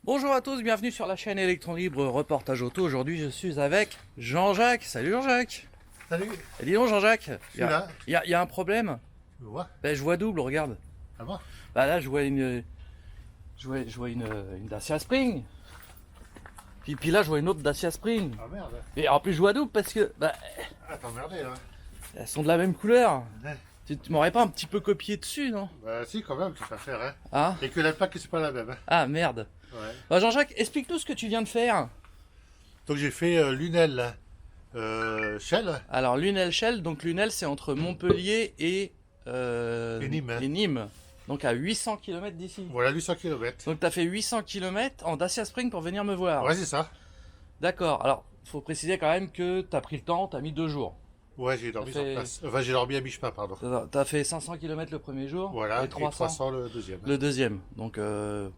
Bonjour à tous, bienvenue sur la chaîne Électron Libre Reportage Auto. Aujourd'hui je suis avec Jean-Jacques. Salut Jean-Jacques. Salut. Et dis donc Jean-Jacques, Je suis là. il y a un problème. Tu vois? Ben, je vois double, regarde. Ah bon? Bah là je vois une Dacia Spring. Puis là je vois une autre Dacia Spring. Ah merde. Et en plus je vois double parce que Ah t'as emmerdé là. elles sont de la même couleur. Ouais. Tu m'aurais pas un petit peu copié dessus, non? Bah si quand même, tu peux faire hein. Ah, Et que la plaque c'est pas la même. Hein. ah merde. Ouais. Bah, Jean-Jacques, explique-nous ce que tu viens de faire. Donc j'ai fait Lunel Shell. Alors Lunel Shell, donc Lunel c'est entre Montpellier et Nîmes. et Nîmes. Donc à 800 km d'ici. Voilà 800 km. Donc tu as fait 800 km en Dacia Spring pour venir me voir. Ouais c'est ça. D'accord, alors faut préciser quand même que tu as pris le temps, tu as mis 2 jours. Ouais j'ai dormi Ça sur fait- place. Enfin j'ai dormi à mi-chemin pardon. Tu as fait 500 km le premier jour Voilà, et 300, le deuxième. le deuxième. Donc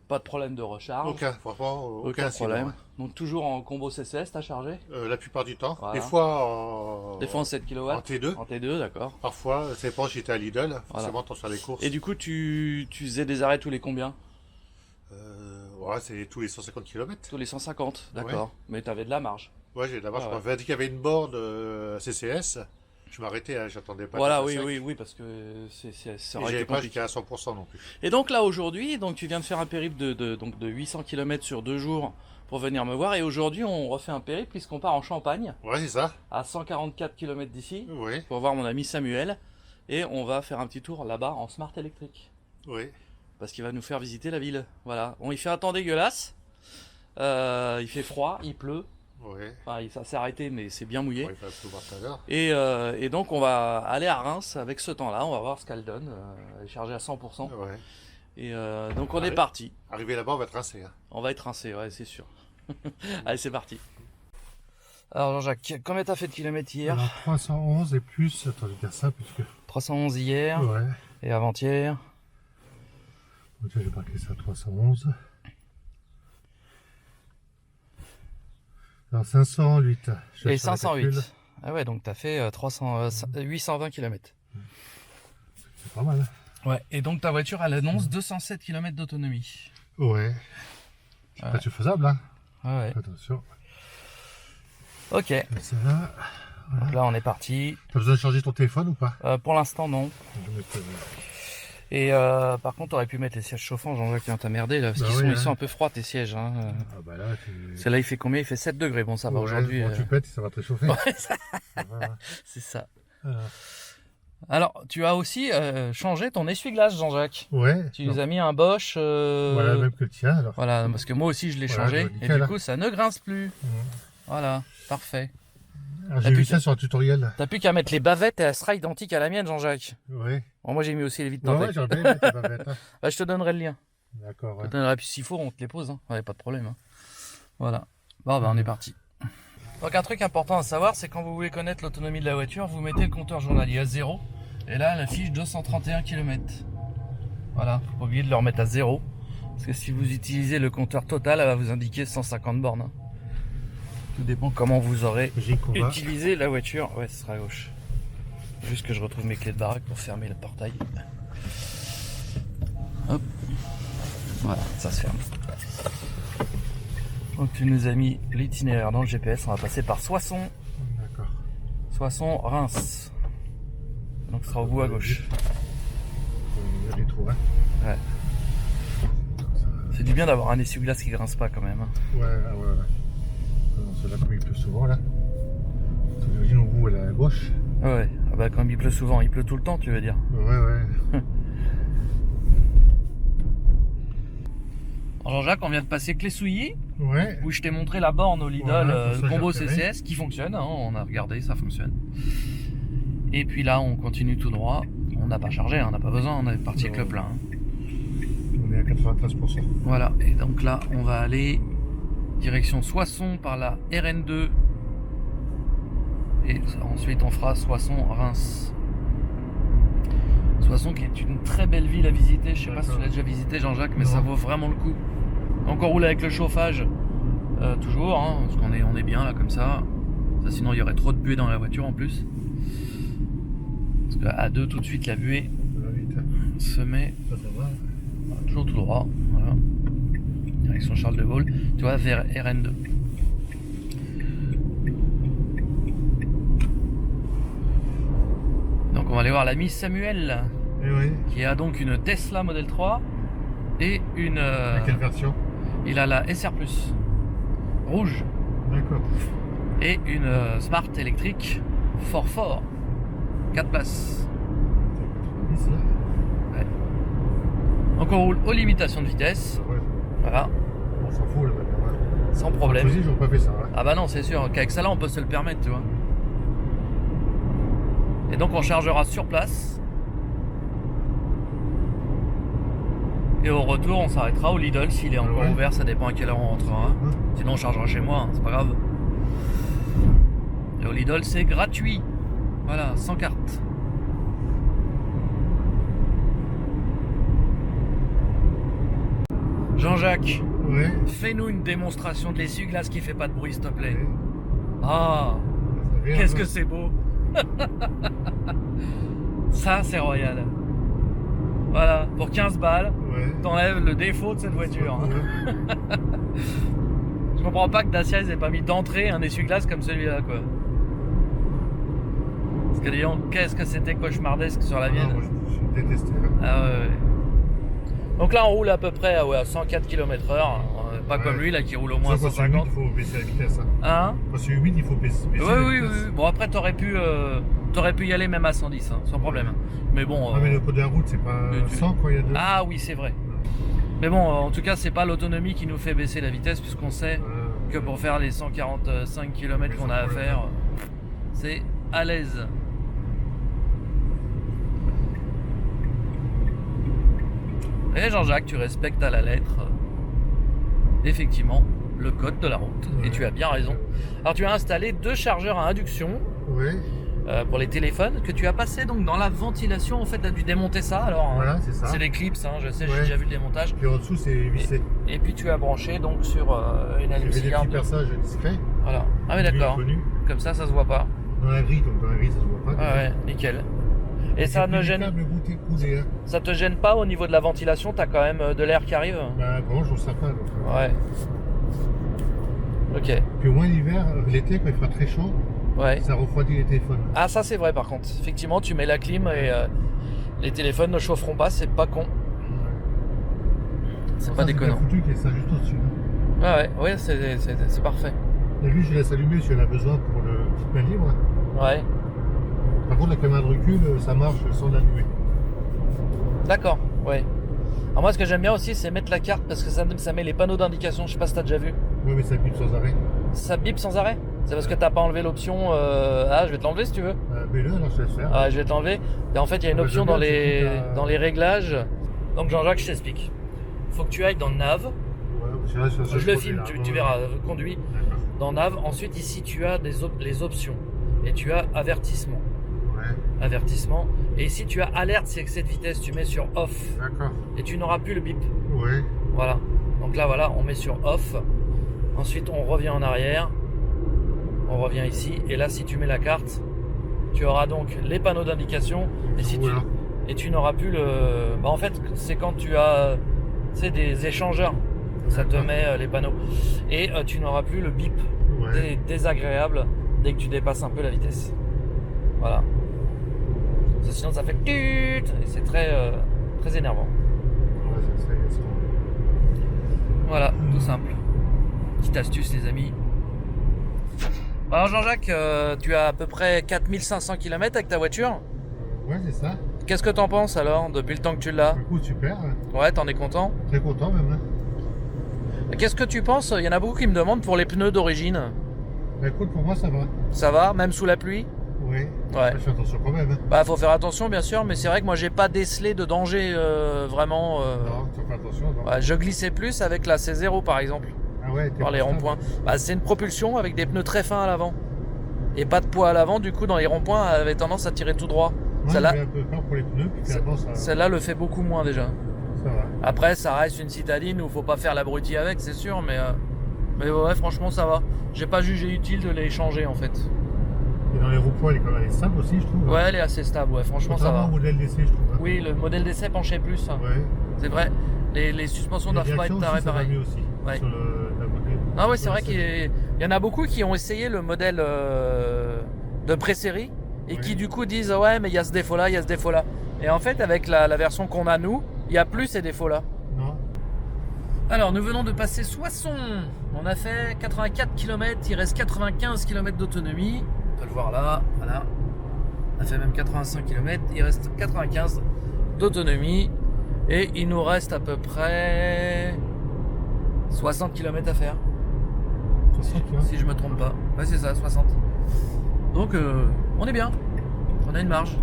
pas de problème de recharge. Aucun, franchement, Aucun incident, problème. hein. Donc toujours en combo CCS, tu as chargé. La plupart du temps. Voilà. Des fois en... Des fois en 7 kW. en T2. En T2, d'accord. Parfois, c'est pas j'étais à Lidl, forcément t'en sur les courses. Et du coup, tu faisais des arrêts tous les combien? Ouais, c'est tous les 150 km. Tous les 150, d'accord. Mais tu avais de la marge. Ouais, j'ai d'abord, Ah je ouais. m'avais dit qu'il y avait une borne CCS. Je m'arrêtais, hein, j'attendais pas. Voilà, toute oui, la sec. oui, parce que ça Et aurait j'avais été pas compliqué. jusqu'à 100% non plus. Et donc là aujourd'hui, donc tu viens de faire un périple de 800 km sur 2 jours pour venir me voir. Et aujourd'hui on refait un périple puisqu'on part en Champagne Ouais, c'est ça. à 144 km d'ici Oui, pour voir mon ami Samuel. Et on va faire un petit tour là-bas en Smart électrique. oui. Parce qu'il va nous faire visiter la ville. Voilà. Bon, il fait un temps dégueulasse. Il fait froid, il pleut. Oui. Enfin, ça s'est arrêté mais c'est bien mouillé. Ouais, il va pleuvoir tout à l'heure. Et donc on va aller à Reims avec ce temps-là. On va voir ce qu'elle donne. Elle est chargée à 100%. Ouais. Et donc on est Ouais. parti. Arrivé là-bas, on va être rincé. Hein. On va être rincé, ouais, c'est sûr. Allez, c'est parti. Alors Jean-Jacques, combien t'as fait de kilomètres hier? Alors, 311 et plus, attends, je vais dire ça, puisque. 311 hier Ouais. et avant-hier. Donc, j'ai marqué ça 311. Alors, 508. Je vais Et faire le 508. calcul. Ah ouais, donc t'as fait 820 km. C'est pas mal. Ouais, et donc ta voiture, elle annonce 207 km d'autonomie. Ouais. C'est Ouais. pas faisable, hein. Ah ouais. Attention. Ok, Ça là. donc là on est parti. T'as besoin de charger ton téléphone ou pas? Pour l'instant, non. Je vais mettre, Et par contre, t'aurais pu mettre les sièges chauffants, Jean-Jacques, tiens, t'as merdé là, parce Bah qu'ils oui, ils sont hein. un peu froids tes sièges. Hein. Ah bah là, tu... Celle-là, il fait combien? Il fait 7 degrés. Bon, ça va Ouais, aujourd'hui. bon, tu pètes, ça va te réchauffer. Ouais, ça- Voilà. c'est ça. Voilà. Alors, tu as aussi changé ton essuie-glace, Jean-Jacques. Ouais. Tu nous as mis un Bosch. Voilà, même que le tien alors. Voilà, parce que moi aussi je l'ai Voilà, changé. bah, Et nickel, du hein. coup, ça ne grince plus. Ouais. Voilà, parfait. Alors, j'ai T'as vu plus ça sur un tutoriel. T'as plus qu'à mettre les bavettes et elle sera identique à la mienne, Jean-Jacques. Ouais. Bon, moi j'ai mis aussi les vitres Ouais, teintées. ouais, j'aurais bien aimé ta bavette. Hein. Bah, je te donnerai le lien. D'accord. Je Ouais. te donnerai, puis s'il faut, on te les pose. Hein. Ouais, pas de problème. Hein. Voilà. Bon, bah, on est parti. Donc, un truc important à savoir, c'est quand vous voulez connaître l'autonomie de la voiture, vous mettez le compteur journalier à 0. Et là, elle affiche 231 km. Voilà, faut pas oublier de le remettre à 0. Parce que si vous utilisez le compteur total, elle va vous indiquer 150 bornes. Hein. Tout dépend comment vous aurez J'ai qu'on va. utiliser la voiture. Ouais, ce sera à gauche. Juste que je retrouve mes clés de baraque pour fermer le portail. Hop. Voilà, ça se ferme. Donc tu nous as mis l'itinéraire dans le GPS. On va passer par Soissons. D'accord. Soissons, Reims. Donc ce sera au bout à gauche. Il y a des trous, hein. Ouais. C'est du bien d'avoir un essuie-glace qui grince pas quand même. Hein. Ouais, ouais, ouais. Celle-là, comme il pleut souvent, là. Parce que l'origine au bout, elle est à gauche. Ouais, ah bah, comme il pleut souvent, il pleut tout le temps, tu veux dire. Ouais, ouais. Alors Jean-Jacques, on vient de passer Clé-Souilly, Ouais. où je t'ai montré la borne au Lidl Voilà, ça, j'ai combo repéré. CCS qui fonctionne, hein, on a regardé, ça fonctionne. Et puis là, on continue tout droit. On n'a pas chargé, hein, on n'a pas besoin, on est parti avec Non. le plein. Hein. On est à 93%. Voilà, et donc là, on va aller direction Soissons par la RN2. Et ensuite, on fera Soissons-Reims. Soissons qui est une très belle ville à visiter. Je sais pas si tu l'as déjà visité, Jean-Jacques, mais Non. ça vaut vraiment le coup. Encore rouler avec le chauffage, toujours, hein, parce on est bien là comme ça. Ça, sinon, il y aurait trop de buée dans la voiture en plus. Parce qu'à 2, tout de suite, la buée Ça va vite. se met Ça va. toujours tout droit. Voilà. direction Charles de Gaulle, tu vois, vers RN2. Donc on va aller voir l'ami Samuel, qui a donc une Tesla Model 3 et une... quelle version? Il a la SR+, rouge. D'accord. Et une Smart électrique fort, 4 places. Ouais. Donc on roule aux limitations de vitesse. Ouais. Voilà. On s'en fout là maintenant. Ouais. Sans problème. Ils n'ont pas fait ça. Ouais. Ah bah non, c'est sûr qu'avec ça là on peut se le permettre, tu vois. Et donc on chargera sur place. Et au retour on s'arrêtera au Lidl s'il est encore ouvert, ça dépend à quelle heure on rentrera. Hein. Sinon on chargera chez moi, hein, c'est pas grave. Et au Lidl c'est gratuit. Voilà, sans carte. Jean-Jacques, fais-nous une démonstration de l'essuie-glace qui fait pas de bruit, s'il te plaît. Ah, qu'est-ce que c'est beau. Ça, c'est royal. Voilà, pour 15 balles, t'enlèves le défaut de cette voiture. Je comprends pas que Dacia ils aient pas mis d'entrée un essuie-glace comme celui-là, quoi. Parce que disons, qu'est-ce que c'était cauchemardesque sur la mienne. Moi, je détestais. Ah ouais. Donc là on roule à peu près à 104 km/h, pas comme lui là qui roule au moins 150. Il faut baisser la vitesse. Hein? Quand c'est humide, il faut baisser la vitesse. Oui. Bon après t'aurais pu y aller même à 110, hein, sans problème. Mais bon. mais le code de la route c'est pas 100 quand il y a deux. Ah oui c'est vrai. Mais bon, en tout cas c'est pas l'autonomie qui nous fait baisser la vitesse puisqu'on sait que pour faire les 145 km qu'on a à faire, c'est à l'aise. Et Jean-Jacques, tu respectes à la lettre, effectivement, le code de la route. Et tu as bien raison. Alors tu as installé 2 chargeurs à induction pour les téléphones que tu as passé donc dans la ventilation. En fait, tu as dû démonter ça. Alors, voilà, c'est ça. C'est les clips, hein, je sais, j'ai déjà vu le démontage. Puis en dessous, c'est vissé. Et puis tu as branché donc sur une allume cigare. Il y avait des petits perçages discrets. Voilà. Ah oui, d'accord. Comme ça se voit pas. Dans la grille, donc dans la grille, ça se voit pas. Ah ouais, nickel. Et ça ne gêne. Ça te gêne pas au niveau de la ventilation? T'as quand même de l'air qui arrive? Bah bon, je trouve ça pas. Donc, ouais. Ok. Puis au moins l'hiver, l'été, quand il fera très chaud, ça refroidit les téléphones. Ah ça c'est vrai par contre. Effectivement, tu mets la clim et les téléphones ne chaufferont pas, c'est pas con. C'est pas déconnant. C'est foutu qu'il y ait ça juste au-dessus. Ouais, c'est parfait. Et lui, je laisse allumer si on a besoin pour le main libre. Ouais. Par contre, la caméra de recul, ça marche sans l'allumer. D'accord, ouais. Alors moi, ce que j'aime bien aussi, c'est mettre la carte parce que ça met les panneaux d'indication. Je sais pas si t'as déjà vu. Ouais, mais ça bip sans arrêt. Ça bip sans arrêt? C'est parce que t'as pas enlevé l'option. Ah, je vais te l'enlever si tu veux. Mais là, alors je vais le faire. Ah, je vais te l'enlever. Et en fait, il y a une option dans les réglages. Donc, Jean-Jacques, je t'explique. Faut que tu ailles dans Nav. Ouais, je le filme, tu verras. Conduis. Dans Nav. Ensuite, ici, tu as les options. Et tu as avertissement. Avertissement. Et ici tu as alerte, c'est que cette vitesse, tu mets sur off. D'accord. Et tu n'auras plus le bip. Ouais. Voilà. Donc là, voilà, on met sur off. Ensuite, on revient en arrière. On revient ici. Et là, si tu mets la carte, tu auras donc les panneaux d'indication. Et tu n'auras plus le. Bah, en fait, c'est quand tu as des échangeurs. Ça te met les panneaux. Et tu n'auras plus le bip désagréable dès que tu dépasses un peu la vitesse. Voilà. Sinon ça fait tut et c'est très énervant. Voilà, tout simple. Petite astuce les amis. Alors Jean-Jacques, tu as à peu près 4500 km avec ta voiture? Ouais, c'est ça. Qu'est-ce que t'en penses alors depuis le temps que tu l'as? Écoute, super. Ouais, t'en es content? Très content même. Qu'est-ce que tu penses? Il y en a beaucoup qui me demandent pour les pneus d'origine. Bah, écoute, pour moi ça va. Ça va, même sous la pluie? Oui. Ouais. Fais attention quand même. Bah faut faire attention bien sûr, mais c'est vrai que moi j'ai pas décelé de danger vraiment. Non, tu fais attention. Non. Ouais, je glissais plus avec la C0 par exemple. Ah ouais. Par les ronds-points. Bah c'est une propulsion avec des pneus très fins à l'avant et pas de poids à l'avant. Du coup dans les ronds-points elle avait tendance à tirer tout droit. Celle-là, un peu peur pour les pneus. Celle-là le fait beaucoup moins déjà. Ça va. Après ça reste une citadine où faut pas faire l'abruti avec, c'est sûr, mais ouais franchement ça va. J'ai pas jugé utile de les changer en fait. Et dans les ronds-points, elle est quand même stable aussi, je trouve. Ouais, elle est assez stable, ouais, franchement ça va. Le modèle d'essai, je trouve. Oui, le modèle d'essai penchait plus. Ouais. C'est vrai. Les suspensions doivent pas être tarées pareil. Aussi. Ouais. Sur la côté. Ah ouais, c'est vrai qu'il y en a beaucoup qui ont essayé le modèle de pré-série et qui du coup disent ouais mais il y a ce défaut là, il y a ce défaut là. Et en fait avec la version qu'on a nous, il n'y a plus ces défauts là. Non. Alors nous venons de passer Soissons. On a fait 84 km, il reste 95 km d'autonomie. On peut le voir là, voilà. On a fait même 85 km, il reste 95 d'autonomie. Et il nous reste à peu près 60 km à faire. 60 là. Si je me trompe pas. Ouais, c'est ça, 60. Donc, on est bien. On a une marge.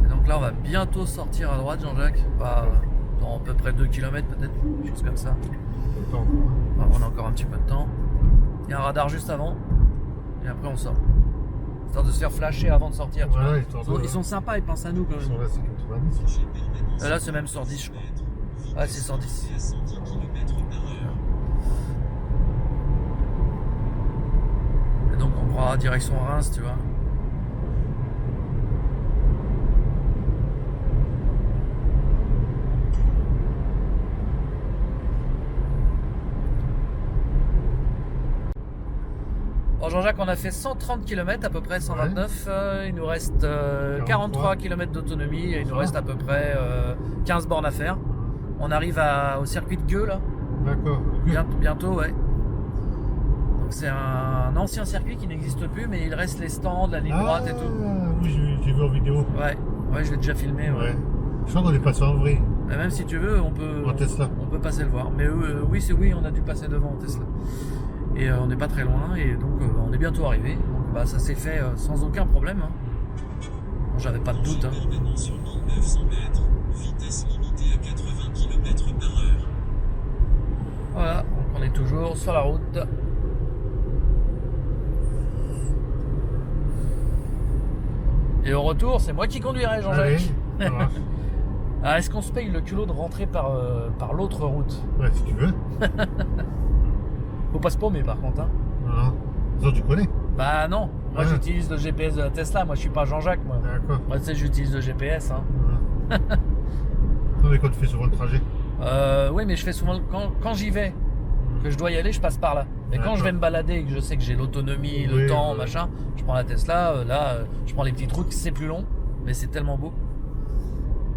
Et donc là, on va bientôt sortir à droite, Jean-Jacques. Dans à peu près 2 km peut-être, quelque chose comme ça. Attends. Enfin, on a encore un petit peu de temps. Il y a un radar juste avant. Et après, on sort. Histoire de se faire flasher avant de sortir. Tu vois. Ouais, Ils sont sympas, ils pensent à nous quand Ils même. sont là, c'est 90. Là, c'est même 110, je crois. Ouais, c'est 110. Et donc, on prend direction Reims, tu vois. Bon, Jean-Jacques, on a fait 130 km, à peu près 129. Il nous reste 43 km d'autonomie et il nous reste à peu près 15 bornes à faire. On arrive au circuit de Gueux, là. D'accord. Bientôt, ouais. Donc c'est un ancien circuit qui n'existe plus, mais il reste les stands, la ligne droite et tout. Oui, j'ai vu en vidéo. Ouais, je l'ai déjà filmé. Ouais. Je crois qu'on est passé en vrai. Et même si tu veux, on peut passer le voir. Mais oui, on a dû passer devant Tesla. Et on n'est pas très loin, et donc on est bientôt arrivé. Donc ça s'est fait sans aucun problème. Hein. Bon, j'avais pas de doute. Hein. Sur 1900 mètres, vitesse limitée à 80 km/h. Voilà, donc on est toujours sur la route. Et au retour, c'est moi qui conduirai, Jean-Jacques. Ah, est-ce qu'on se paye le culot de rentrer par l'autre route? Ouais, si tu veux. Faut pas se paumer par contre. Hein. Non, tu connais. Bah non, moi j'utilise le GPS de la Tesla, moi je suis pas Jean-Jacques. Moi, tu sais, j'utilise le GPS. Hein. Non, mais quand tu fais souvent le trajet. Oui, mais je fais souvent, quand j'y vais, que je dois y aller, je passe par là. Mais quand je vais me balader et que je sais que j'ai l'autonomie, le temps, machin, je prends la Tesla, je prends les petites routes, c'est plus long, mais c'est tellement beau.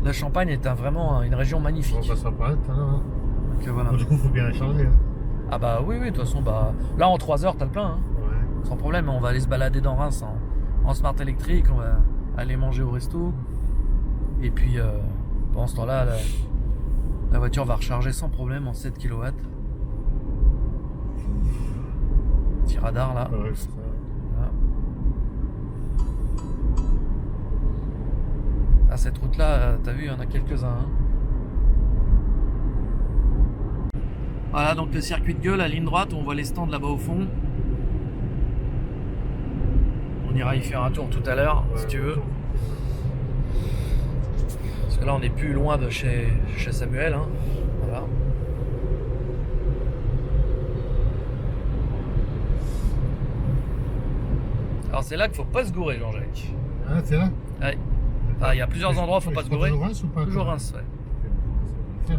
La Champagne est vraiment une région magnifique. On va par là tout à l'heure. Hein. Donc voilà. Bon, du coup, il faut bien la charger. Hein. Ah bah oui, de toute façon, là en 3 heures, t'as le plein. Hein. Ouais. Sans problème, on va aller se balader dans Reims en smart électrique, on va aller manger au resto. Et puis, pendant ce temps-là, la voiture va recharger sans problème en 7 kW. Petit radar là. Ouais, c'est ça. Voilà. Ah, cette route-là, t'as vu, il y en a quelques-uns. Hein. Voilà, donc le circuit de Gueux, la ligne droite, on voit les stands là-bas au fond. On ira y faire un tour tout à l'heure, si tu veux. Parce que là, on est plus loin de chez Samuel. Hein. Voilà. Alors c'est là qu'il faut pas se gourer, Jean-Jacques. Ah, c'est là. Ouais. Il y a plusieurs endroits où il faut pas se gourer. Toujours Reims ou pas? Toujours Reims, ouais.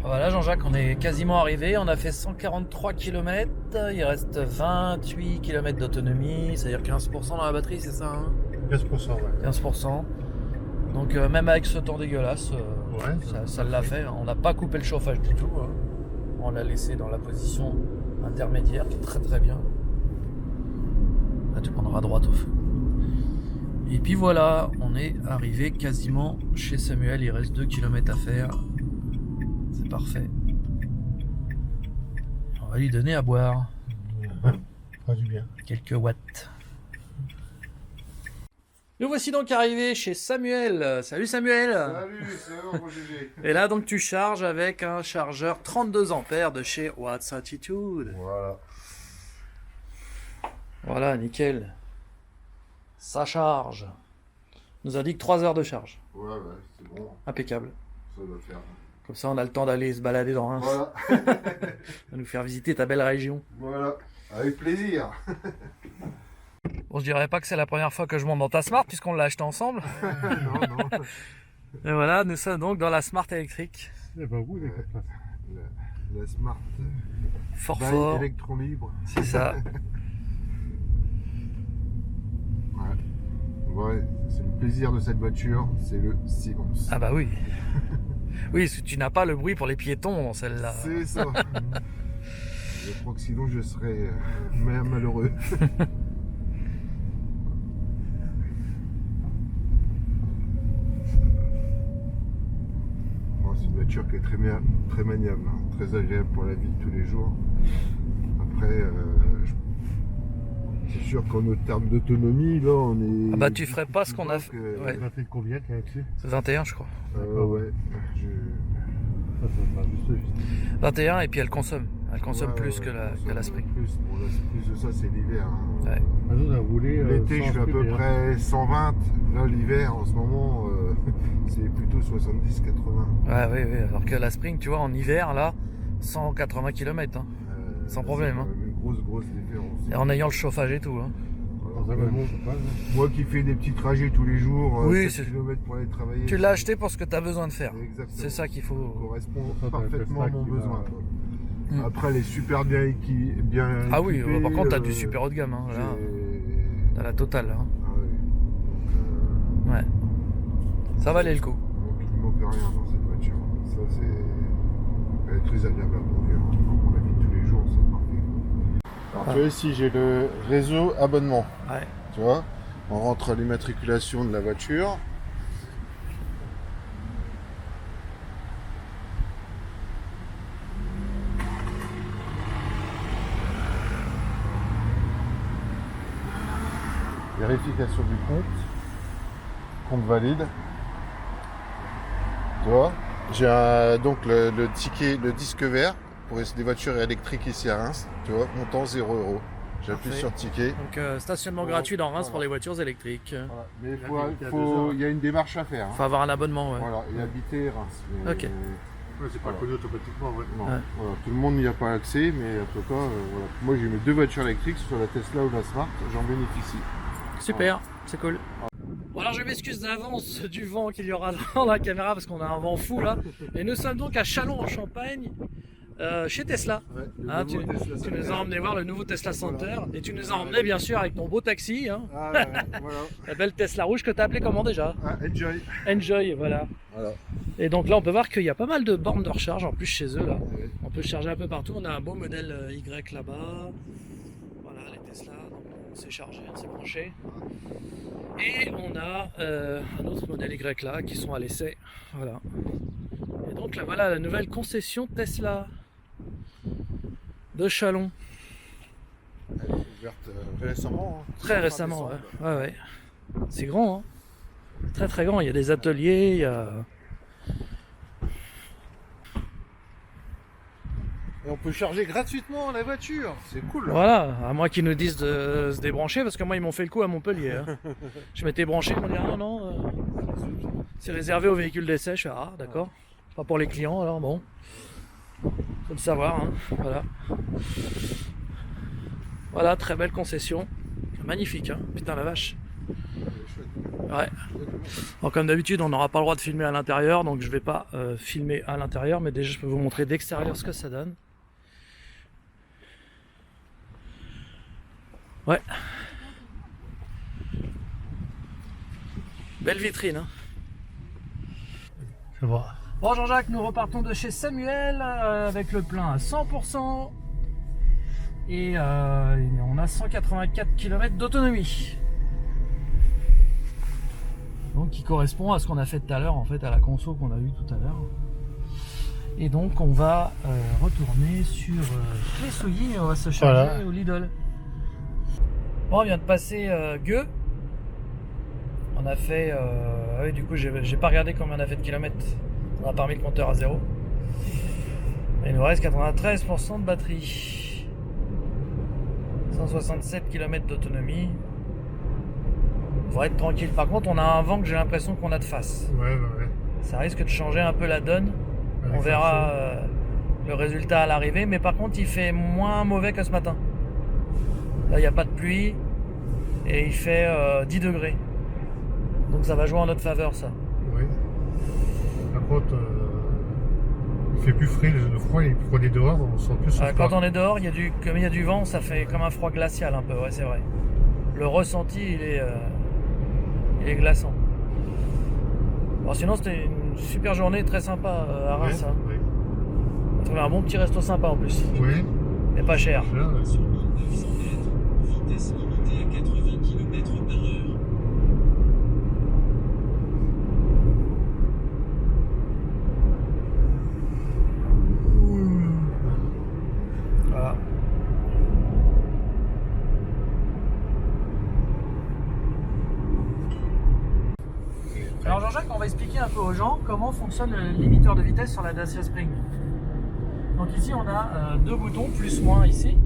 Voilà, Jean-Jacques, on est quasiment arrivé. On a fait 143 km. Il reste 28 km d'autonomie. C'est-à-dire 15% dans la batterie, c'est ça hein 15%, ouais. 15%. Donc même avec ce temps dégueulasse, ça l'a fait. On n'a pas coupé le chauffage du tout. Hein. On l'a laissé dans la position intermédiaire, qui est très très bien. Là, tu prendras à droite au feu. Et puis voilà, on est arrivé quasiment chez Samuel. Il reste 2 km à faire. C'est parfait. On va lui donner à boire. Pas du bien. Quelques watts. Nous voici donc arrivés chez Samuel. Salut Samuel. Salut, c'est alors mon GG. Et là donc tu charges avec un chargeur 32 ampères de chez Watts Attitude. Voilà. Voilà, nickel. Ça charge. Nous indique 3 heures de charge. Ouais, c'est bon. Impeccable. Ça doit faire. Comme ça on a le temps d'aller se balader dans Reims. Voilà. Va nous faire visiter ta belle région. Voilà. Avec plaisir. Bon, je dirais pas que c'est la première fois que je monte dans ta Smart puisqu'on l'a acheté ensemble. Non, non. Et voilà, nous sommes donc dans la Smart électrique. C'est pas vous, les places. La Smart Fort by fort, électron libre. c'est ça. Ouais, c'est le plaisir de cette voiture, c'est le silence. Ah bah oui. Oui, parce que tu n'as pas le bruit pour les piétons dans celle-là. C'est ça. Je crois que sinon je serais malheureux. Bon, c'est une voiture qui est très maniable, hein, très agréable pour la vie de tous les jours. Après, c'est sûr qu'en termes d'autonomie, là, on est. Ah bah tu ferais pas ce qu'on a fait. Que... Ouais. On a fait combien là-dessus? 21 je crois. Ouais. Ça sera juste. 21 et puis elle consomme. Elle consomme plus que la Spring. Plus de ça, c'est l'hiver. Hein. Ouais. Nous, on a roulé. L'été, je fais à peu près 120. Là, l'hiver, en ce moment, c'est plutôt 70-80. Ouais, oui, oui. Alors que la Spring, tu vois, en hiver, là, 180 km. Hein. Sans problème. Hein. Une grosse différence. Et en ayant le chauffage et tout. Hein. Voilà, moi qui fais des petits trajets tous les jours, oui, 7 km pour aller travailler. Tu l'as acheté pour ce que tu as besoin de faire. C'est ça qu'il faut. Ça correspond parfaitement à mon besoin. Mm. Après, elle est super bien équipée. Ah oui, par contre, t'as du super haut de gamme. Hein, là. T'as la totale. Hein. Ah oui. Donc, ouais. Ça valait le coup. Donc, il ne manque rien dans cette voiture. Ça, c'est. Elle est très agréable à conduire. Pour la vie de tous les jours, c'est parfait. Alors, tu vois, ici, j'ai le réseau abonnement. Ouais. Tu vois, on rentre à l'immatriculation de la voiture. Vérification du compte valide. Tu vois, j'ai donc le ticket, le disque vert pour des voitures électriques ici à Reims. Tu vois, montant 0 €. J'appuie sur ticket. Donc stationnement gratuit dans Reims pour les voitures électriques. Voilà. Mais il y a une démarche à faire. Hein. Faut avoir un abonnement. Ouais. Voilà, et habiter Reims. Mais, ok. C'est pas connu automatiquement. Ouais. Non. Ouais. Voilà. Tout le monde n'y a pas accès, mais en tout cas, voilà. Moi j'ai mes 2 voitures électriques, soit la Tesla ou la Smart, j'en bénéficie. Super, voilà. C'est cool. Bon alors je m'excuse d'avance du vent qu'il y aura dans la caméra parce qu'on a un vent fou là. Et nous sommes donc à Châlons en Champagne. Chez Tesla. Ouais, hein, tu nous as emmené voir le nouveau Tesla Center. Voilà. Et tu nous as emmené bien sûr avec ton beau taxi. Hein. Ah, ouais, voilà. La belle Tesla rouge que tu as appelée comment déjà? Enjoy. Enjoy, voilà. Et donc là on peut voir qu'il y a pas mal de bornes de recharge en plus chez eux là. Ouais. On peut charger un peu partout. On a un beau modèle Y là-bas. Voilà les Tesla. Donc on s'est chargé, on s'est branché. Et on a un autre modèle Y là qui sont à l'essai. Voilà. Et donc là voilà la nouvelle concession Tesla de Châlons. Elle est ouverte récemment. Hein. Très récemment, ouais. Ouais. C'est grand, hein. Très très grand. Il y a des ateliers, il y a. Et on peut charger gratuitement la voiture. C'est cool. Voilà, à moins qu'ils nous disent de se débrancher, parce que moi ils m'ont fait le coup à Montpellier. Hein. Je m'étais branché, ils m'ont dit ah non, c'est réservé aux véhicules d'essai. Je fais ah d'accord. Pas pour les clients alors bon. Faut le savoir, hein. Voilà. Voilà, très belle concession. Magnifique, hein. Putain la vache. Ouais. Alors, comme d'habitude, on n'aura pas le droit de filmer à l'intérieur, donc je vais pas filmer à l'intérieur, mais déjà je peux vous montrer d'extérieur ce que ça donne. Ouais. Belle vitrine, hein. Je vois. Bon Jean-Jacques, nous repartons de chez Samuel avec le plein à 100% et on a 184 km d'autonomie. Donc qui correspond à ce qu'on a fait tout à l'heure, en fait à la conso qu'on a vu tout à l'heure. Et donc on va retourner sur les Souilly et on va se charger au Lidl. Bon, on vient de passer Gueux. On a fait... oui, du coup j'ai pas regardé combien on a fait de kilomètres. On a pas remis le compteur à 0. Et il nous reste 93% de batterie. 167 km d'autonomie. Il faudrait être tranquille. Par contre, on a un vent que j'ai l'impression qu'on a de face. Ouais. Ça risque de changer un peu la donne. On verra le résultat à l'arrivée. Mais par contre, il fait moins mauvais que ce matin. Là, il n'y a pas de pluie. et il fait 10 degrés. Donc ça va jouer en notre faveur ça. Oui. Par contre, il fait plus frais, le froid, quand on est dehors, on sent plus ce Quand froid. on est dehors, comme il y a du vent, ça fait comme un froid glacial un peu, ouais c'est vrai. Le ressenti il est glaçant. Bon, sinon c'était une super journée très sympa à Reims. Hein. Oui. On a trouvé un bon petit resto sympa en plus. Oui. Et pas cher. Sur 1900 mètres, vitesse limitée à 80 km/h. Voilà. Alors Jean-Jacques, on va expliquer un peu aux gens comment fonctionne le limiteur de vitesse sur la Dacia Spring. Donc ici on a deux boutons, plus moins ici.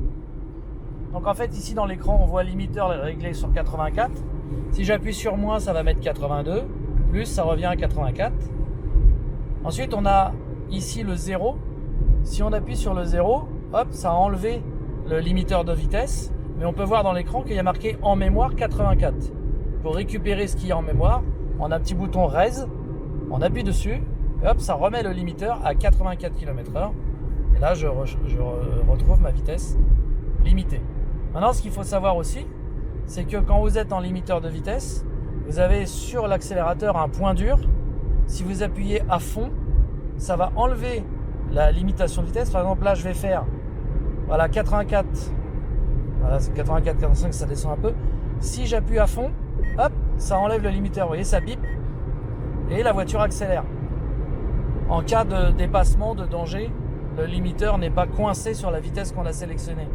Donc en fait ici dans l'écran on voit le limiteur réglé sur 84. Si j'appuie sur moins ça va mettre 82. Plus ça revient à 84. Ensuite on a ici le 0. Si on appuie sur le 0, hop, ça a enlevé le limiteur de vitesse. Mais on peut voir dans l'écran qu'il y a marqué en mémoire 84. Pour récupérer ce qui est en mémoire, on a un petit bouton Raise, on appuie dessus, et hop, ça remet le limiteur à 84 km/h. Et là, je retrouve ma vitesse limitée. Maintenant, ce qu'il faut savoir aussi, c'est que quand vous êtes en limiteur de vitesse, vous avez sur l'accélérateur un point dur. Si vous appuyez à fond, ça va enlever la limitation de vitesse. Par exemple, là, je vais faire voilà, 84. Voilà, c'est 84, 45, ça descend un peu. Si j'appuie à fond, hop, ça enlève le limiteur. Vous voyez, ça bip. Et la voiture accélère. En cas de dépassement, de danger, le limiteur n'est pas coincé sur la vitesse qu'on a sélectionnée.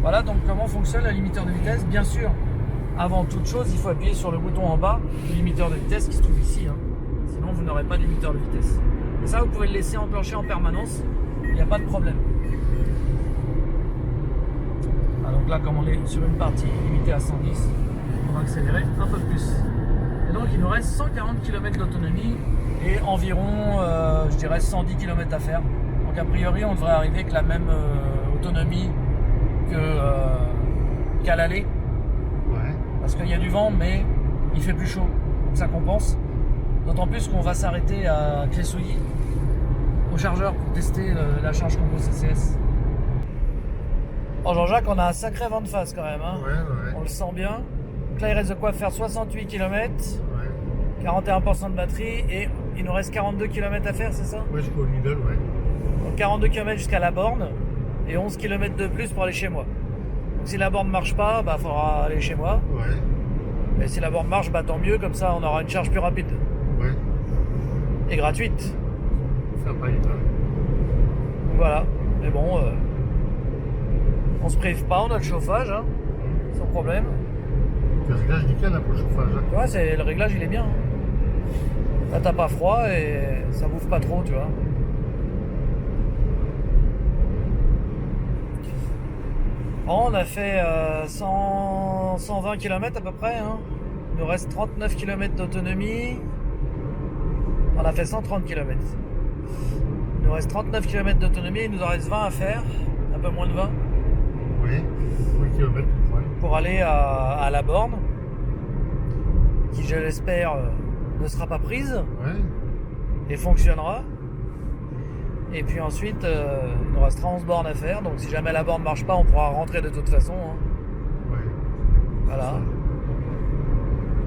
Voilà donc comment fonctionne le limiteur de vitesse. Bien sûr, avant toute chose, il faut appuyer sur le bouton en bas du limiteur de vitesse qui se trouve ici. Hein. Sinon, vous n'aurez pas de limiteur de vitesse. Et ça, vous pouvez le laisser enclencher en permanence. Il n'y a pas de problème. Ah, donc là, comme on est sur une partie limitée à 110, on va accélérer un peu plus. Et donc, il nous reste 140 km d'autonomie et environ, je dirais, 110 km à faire. Donc, a priori, on devrait arriver avec la même autonomie qu'à l'aller. Ouais. Parce qu'il y a du vent, mais il fait plus chaud. Donc, ça compense. D'autant plus qu'on va s'arrêter à Clé-Souilly, au chargeur, pour tester la charge combo CCS. Oh Jean-Jacques, on a un sacré vent de face quand même. Hein. Ouais. On le sent bien. Donc là, il reste de quoi faire 68 km, Ouais. 41% de batterie et il nous reste 42 km à faire, c'est ça? Ouais, jusqu'au middle, ouais. Donc 42 km jusqu'à la borne et 11 km de plus pour aller chez moi. Donc si la borne ne marche pas, bah faudra aller chez moi. Ouais. Et si la borne marche, bah tant mieux, comme ça on aura une charge plus rapide. Ouais. Et gratuite. Sympa, il va. Donc voilà. Mais bon, on se prive pas, on a le chauffage, hein, sans problème. Le réglage nickel là pour le chauffage. Hein. Tu vois, le réglage il est bien. Là t'as pas froid et ça bouffe pas trop, tu vois. Bon, on a fait 120 km à peu près. Hein. Il nous reste 39 km d'autonomie. On a fait 130 km. Il nous reste 39 km d'autonomie, il nous en reste 20 à faire, un peu moins de 20. Oui. 8 km Pour aller à la borne, qui je l'espère ne sera pas prise Ouais. et fonctionnera. Et puis ensuite, il nous restera 11 bornes à faire, donc si jamais la borne ne marche pas, on pourra rentrer de toute façon. Hein. Ouais. Voilà.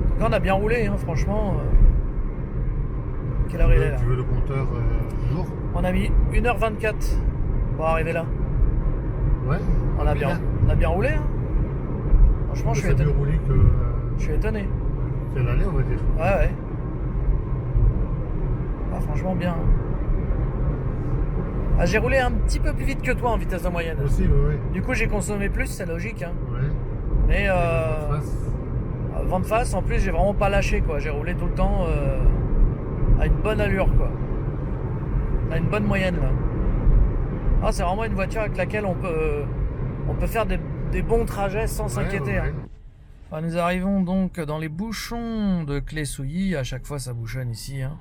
Donc là, on a bien roulé, hein, franchement. Quelle heure il est là? Tu veux le compteur jour? On a mis 1h24 pour arriver là. Ouais. On a bien roulé. Hein. Franchement, je suis mieux étonné. roulé que Je suis étonné. l'aller, on va dire. Ouais. Ah, franchement, bien. Ah, j'ai roulé un petit peu plus vite que toi en vitesse de moyenne. Aussi, ouais. Du coup, j'ai consommé plus, c'est logique. Hein. Ouais. Mais Face. vent de face, en plus, j'ai vraiment pas lâché, quoi. J'ai roulé tout le temps à une bonne allure, quoi. À une bonne moyenne, là. Ah, c'est vraiment une voiture avec laquelle on peut faire des bons trajets sans s'inquiéter. Ouais. Hein. Ah, nous arrivons donc dans les bouchons de Clé-Souilly. À chaque fois, ça bouchonne ici. Hein.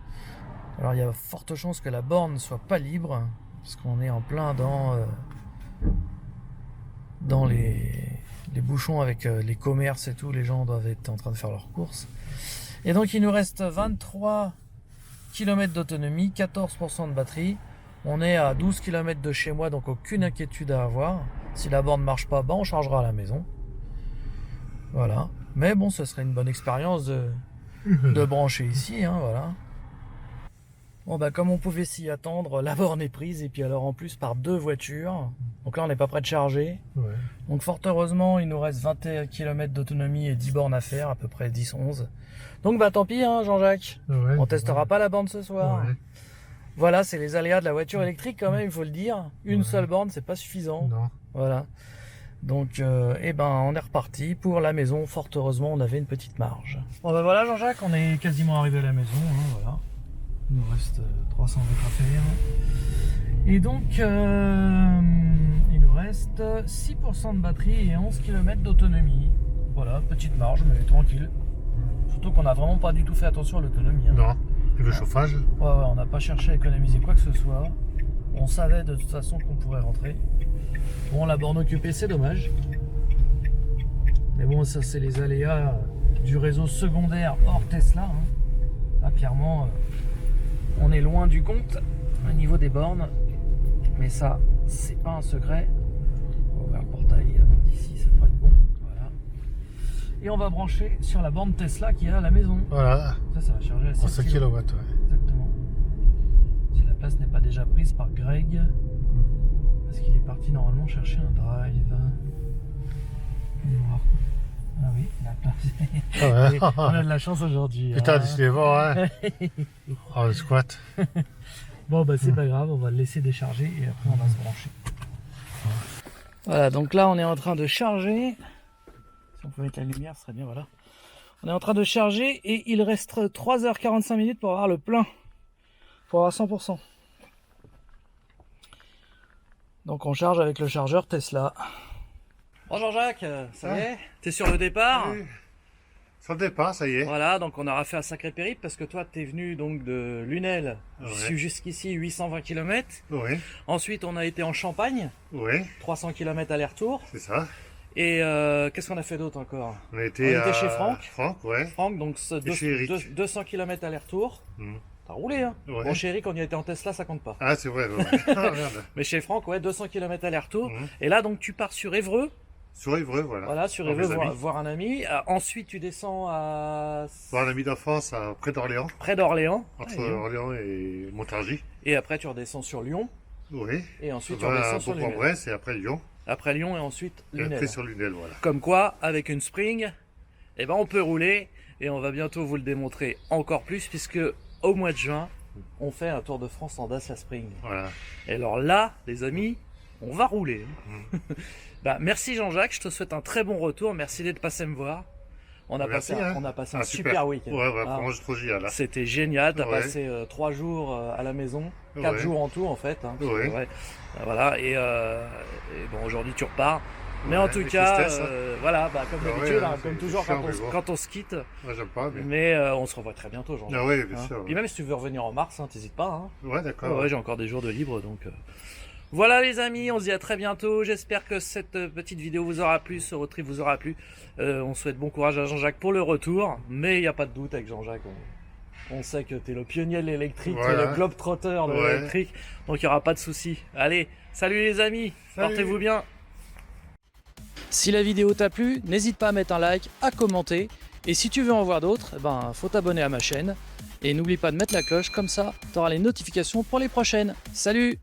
Alors, il y a forte chance que la borne ne soit pas libre, parce qu'on est en plein dans les bouchons avec les commerces et tout, les gens doivent être en train de faire leurs courses. Et donc il nous reste 23 km d'autonomie, 14% de batterie. On est à 12 km de chez moi, donc aucune inquiétude à avoir. Si la borne ne marche pas, on chargera à la maison. Voilà. Mais bon, ce serait une bonne expérience de brancher ici, hein, voilà. Bon comme on pouvait s'y attendre, la borne est prise, et puis alors en plus par 2 voitures. Donc là on n'est pas prêt de charger. Ouais. Donc fort heureusement il nous reste 21 km d'autonomie et 10 bornes à faire, à peu près 10-11. Donc tant pis hein, Jean-Jacques, Ouais, on testera pas la borne ce soir. Ouais. Voilà, c'est les aléas de la voiture électrique quand même, il faut le dire. Une seule borne c'est pas suffisant. Non. Voilà. Donc on est reparti pour la maison. Fort heureusement on avait une petite marge. Bon voilà Jean-Jacques, on est quasiment arrivé à la maison, hein, voilà. Il nous reste 300 mètres à faire. Et donc, il nous reste 6% de batterie et 11 km d'autonomie. Voilà, petite marge, mais tranquille. Surtout qu'on n'a vraiment pas du tout fait attention à l'autonomie. Hein. Non. Et le chauffage? Ouais, on n'a pas cherché à économiser quoi que ce soit. On savait de toute façon qu'on pourrait rentrer. Bon, la borne occupée, c'est dommage. Mais bon, ça, c'est les aléas du réseau secondaire hors Tesla. Hein. Là, clairement... on est loin du compte au niveau des bornes, mais ça, c'est pas un secret. On va ouvrir le portail d'ici, ça devrait être bon. Voilà. Et on va brancher sur la borne Tesla qui est à la maison. Voilà. Ça va charger à 5 kW, ouais. Exactement. Si la place n'est pas déjà prise par Greg, parce qu'il est parti normalement chercher un drive. Ah oui, la place. Ah ouais. On a de la chance aujourd'hui. Putain, hein. décidément, hein. Oh, le squat. Bon c'est pas grave, on va le laisser décharger et après on va se brancher. Voilà, donc là on est en train de charger. Si on peut mettre la lumière, ce serait bien, voilà. On est en train de charger et il reste 3h45 minutes pour avoir le plein. Pour avoir 100%. Donc on charge avec le chargeur Tesla. Bon Jean-Jacques, ça y est, t'es sur le départ? Oui. Sur le départ, ça y est. Voilà, donc on aura fait un sacré périple parce que toi t'es venu donc de Lunel jusqu'ici 820 km. Oui. Ensuite on a été en Champagne, Oui. 300 km aller-retour. C'est ça. Et qu'est-ce qu'on a fait d'autre encore? On était chez Franck. Franck, ouais. Franck, donc chez Eric. 200 km aller-retour. T'as roulé hein? Ouais. Bon chez Eric on y a été en Tesla, ça compte pas. Ah, c'est vrai, ouais. Ah, merde. Mais chez Franck, ouais, 200 km aller-retour. Et là donc tu pars sur Évreux. Sur Évreux, voilà. Voilà, sur Voir Évreux, mes amis. voir un ami. Ensuite tu descends à... Voir un ami d'enfance près d'Orléans. près d'Orléans. Entre Ah, Orléans et Montargis. et après tu redescends sur Lyon. Oui. Et ensuite tu Ça va redescends à sur Lunel. Bourg-en-Bresse et après Lyon. Après Lyon et ensuite Et Lunel. après sur Lunel, voilà. Comme quoi, avec une Spring, eh ben on peut rouler et on va bientôt vous le démontrer encore plus puisque au mois de juin, on fait un Tour de France en Dacia Spring. Voilà. Et alors là, les amis, on va rouler. Merci Jean-Jacques, je te souhaite un très bon retour. Merci d'être passé me voir. On a Merci, passé, hein. on a passé Ah, un super week-end. Ouais, ouais, Ah, vraiment, je suis trop génial, là. C'était génial, t'as Ouais. passé 3 jours à la maison, 4 Ouais. jours en tout en fait. Hein, parce que, Ouais. ouais, voilà, et bon aujourd'hui tu repars. Mais Ouais, en tout avec cas, tristesse, hein. voilà, comme Ah ouais, d'habitude, hein, hein, comme c'est toujours chiant, quand, mais bon. quand on se quitte. Moi, j'aime pas, mais... Mais on se revoit très bientôt, Jean-Jacques. Ah ouais, bien Hein. sûr. Puis même si tu veux revenir en mars, hein, t'hésites pas. Hein. Ouais, d'accord. Ouais, j'ai encore des jours de libre, donc... Voilà les amis, on se dit à très bientôt. J'espère que cette petite vidéo vous aura plu, ce road trip vous aura plu. On souhaite bon courage à Jean-Jacques pour le retour. Mais il n'y a pas de doute avec Jean-Jacques. On sait que tu es le pionnier de l'électrique, Voilà. tu es le globe-trotter de Ouais. l'électrique. Donc il n'y aura pas de souci. Allez, salut les amis, Salut. portez-vous bien. Si la vidéo t'a plu, n'hésite pas à mettre un like, à commenter. Et si tu veux en voir d'autres, faut t'abonner à ma chaîne. Et n'oublie pas de mettre la cloche, comme ça tu auras les notifications pour les prochaines. Salut!